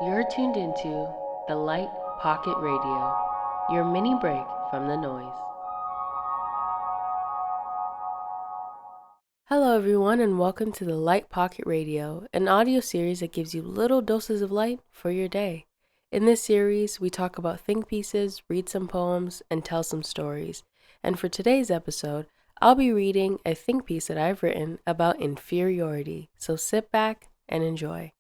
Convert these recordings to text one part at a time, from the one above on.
You're tuned into the Light Pocket Radio, your mini break from the noise. Hello, everyone, and welcome to the Light Pocket Radio, an audio series that gives you little doses of light for your day. In this series, we talk about think pieces, read some poems, and tell some stories. And for today's episode, I'll be reading a think piece that I've written about inferiority. So sit back and enjoy.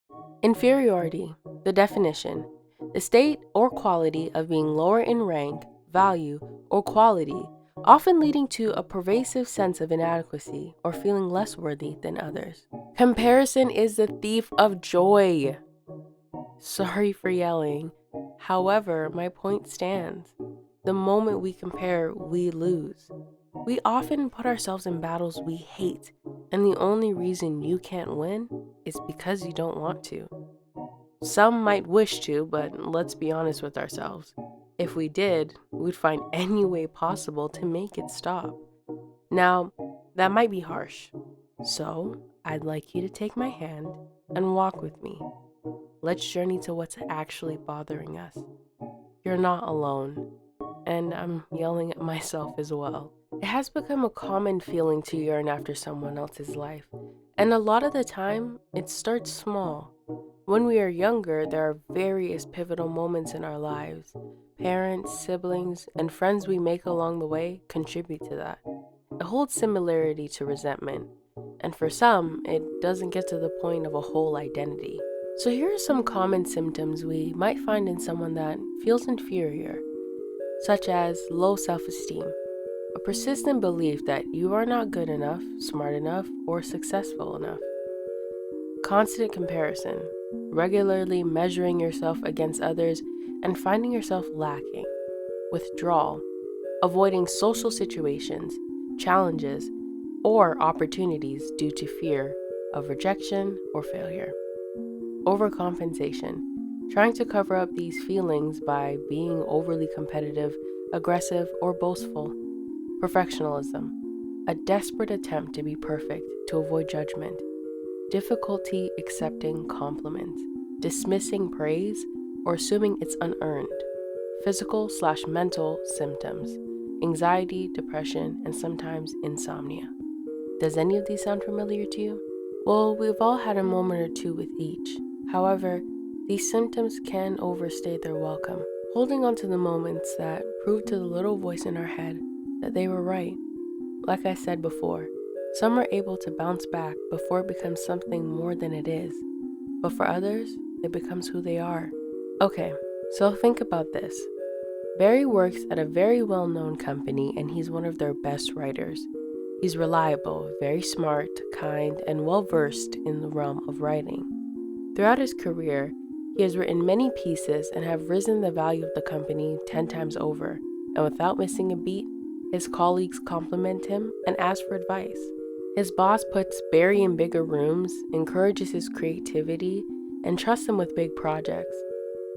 Inferiority, the definition: the state or quality of being lower in rank, value, or quality, often leading to a pervasive sense of inadequacy or feeling less worthy than others. Comparison is the thief of joy. Sorry for yelling. However, my point stands. The moment we compare, we lose. We often put ourselves in battles we hate, and the only reason you can't win is because you don't want to. Some might wish to, but let's be honest with ourselves. If we did, we'd find any way possible to make it stop. Now, that might be harsh, so I'd like you to take my hand and walk with me. Let's journey to what's actually bothering us. You're not alone, and I'm yelling at myself as well. It has become a common feeling to yearn after someone else's life, and a lot of the time, it starts small. When we are younger, there are various pivotal moments in our lives. Parents, siblings, and friends we make along the way contribute to that. It holds similarity to resentment, and for some, it doesn't get to the point of a whole identity. So here are some common symptoms we might find in someone that feels inferior, such as low self-esteem, a persistent belief that you are not good enough, smart enough, or successful enough. Constant comparison, regularly measuring yourself against others and finding yourself lacking. Withdrawal, avoiding social situations, challenges, or opportunities due to fear of rejection or failure. Overcompensation, trying to cover up these feelings by being overly competitive, aggressive, or boastful. Perfectionism, a desperate attempt to be perfect to avoid judgment. Difficulty accepting compliments, dismissing praise, or assuming it's unearned. Physical/mental symptoms, anxiety, depression, and sometimes insomnia. Does any of these sound familiar to you? Well, we've all had a moment or two with each. However, these symptoms can overstay their welcome, holding on to the moments that prove to the little voice in our head that they were right. Like I said before, some are able to bounce back before it becomes something more than it is, but for others, it becomes who they are. Okay, so think about this. Barry works at a very well-known company and he's one of their best writers. He's reliable, very smart, kind, and well-versed in the realm of writing. Throughout his career, he has written many pieces and have risen the value of the company 10 times over, and without missing a beat, his colleagues compliment him and ask for advice. His boss puts Barry in bigger rooms, encourages his creativity, and trusts him with big projects.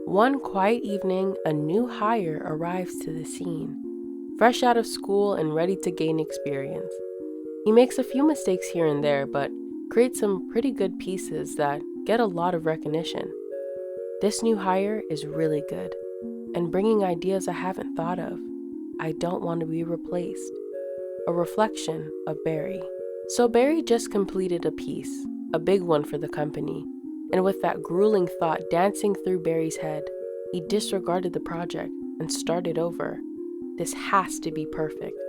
One quiet evening, a new hire arrives to the scene, fresh out of school and ready to gain experience. He makes a few mistakes here and there, but creates some pretty good pieces that get a lot of recognition. This new hire is really good, and bringing ideas I haven't thought of. I don't want to be replaced. A reflection of Barry. So Barry just completed a piece, a big one for the company, and with that grueling thought dancing through Barry's head, he disregarded the project and started over. This has to be perfect.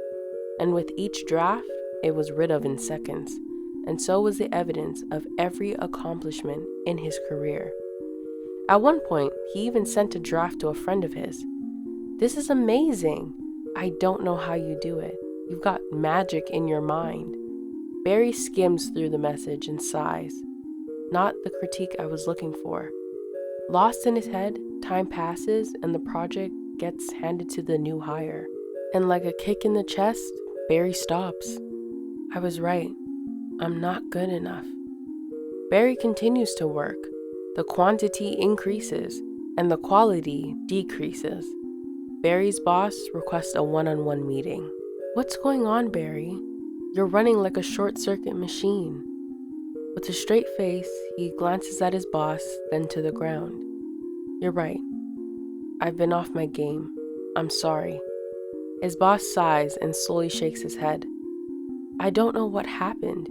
And with each draft, it was rid of in seconds, and so was the evidence of every accomplishment in his career. At one point, he even sent a draft to a friend of his. "This is amazing. I don't know how you do it. You've got magic in your mind." Barry skims through the message and sighs. Not the critique I was looking for. Lost in his head, time passes and the project gets handed to the new hire. And like a kick in the chest, Barry stops. I was right. I'm not good enough. Barry continues to work. The quantity increases and the quality decreases. Barry's boss requests a one-on-one meeting. "What's going on, Barry? You're running like a short-circuit machine." With a straight face, he glances at his boss, then to the ground. You're right. I've been off my game. I'm sorry. His boss sighs and slowly shakes his head. I don't know what happened.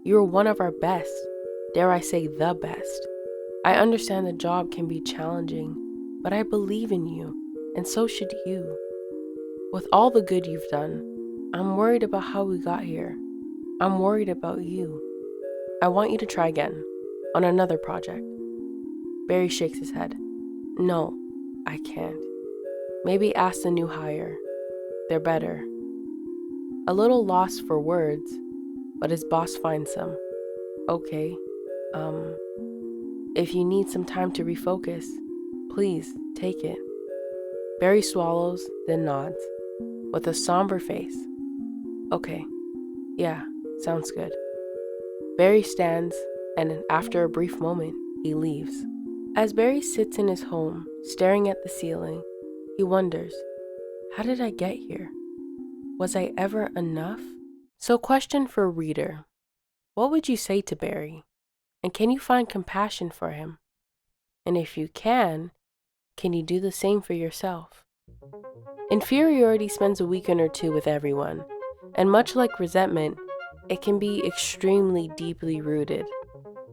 You were one of our best. Dare I say the best. I understand the job can be challenging, but I believe in you, and so should you. With all the good you've done, I'm worried about how we got here. I'm worried about you. I want you to try again, on another project. Barry shakes his head. No, I can't. Maybe ask the new hire. They're better. A little lost for words, but his boss finds them. Okay, if you need some time to refocus, please take it. Barry swallows, then nods, with a somber face. Okay, yeah, sounds good. Barry stands, and after a brief moment, he leaves. As Barry sits in his home, staring at the ceiling, he wonders, how did I get here? Was I ever enough? So, question for a reader. What would you say to Barry? And can you find compassion for him? And if you can you do the same for yourself? Inferiority spends a weekend or two with everyone, and much like resentment, it can be extremely deeply rooted.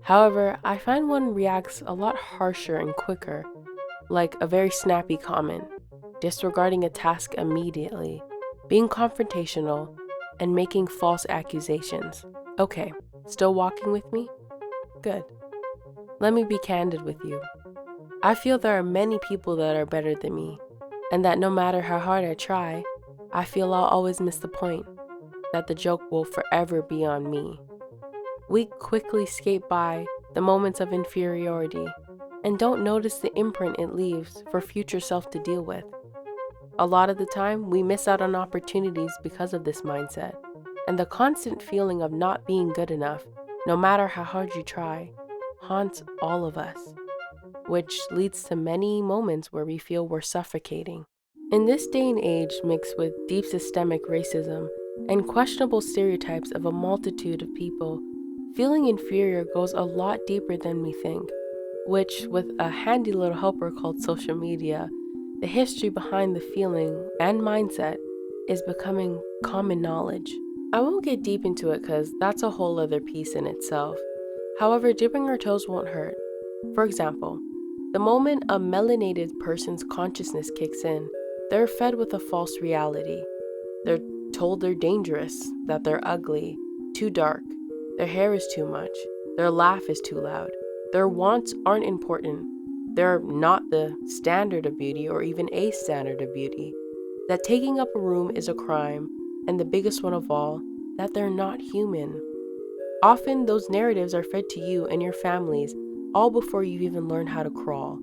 However, I find one reacts a lot harsher and quicker, like a very snappy comment, disregarding a task immediately, being confrontational, and making false accusations. Okay, still walking with me? Good. Let me be candid with you. I feel there are many people that are better than me, and that no matter how hard I try, I feel I'll always miss the point, that the joke will forever be on me. We quickly skate by the moments of inferiority and don't notice the imprint it leaves for future self to deal with. A lot of the time, we miss out on opportunities because of this mindset, and the constant feeling of not being good enough, no matter how hard you try, haunts all of us, which leads to many moments where we feel we're suffocating. In this day and age, mixed with deep systemic racism and questionable stereotypes of a multitude of people, feeling inferior goes a lot deeper than we think, which, with a handy little helper called social media, the history behind the feeling and mindset is becoming common knowledge. I won't get deep into it because that's a whole other piece in itself. However, dipping our toes won't hurt. For example, the moment a melanated person's consciousness kicks in, they're fed with a false reality. They're told they're dangerous, that they're ugly, too dark, their hair is too much, their laugh is too loud, their wants aren't important, they're not the standard of beauty or even a standard of beauty, that taking up a room is a crime, and the biggest one of all, that they're not human. Often those narratives are fed to you and your families all before you've even learned how to crawl.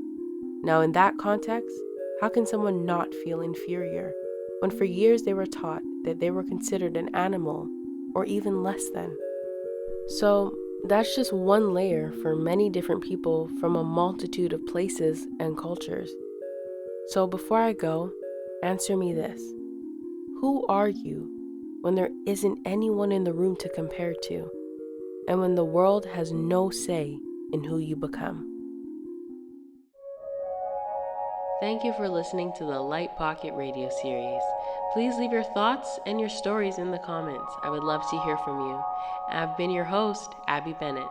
Now in that context, how can someone not feel inferior when for years they were taught that they were considered an animal or even less than? So that's just one layer for many different people from a multitude of places and cultures. So before I go, answer me this. Who are you when there isn't anyone in the room to compare to, and when the world has no say in who you become? Thank you for listening to the Light Pocket Radio series. Please leave your thoughts and your stories in the comments. I would love to hear from you. I've been your host, Abby Bennett.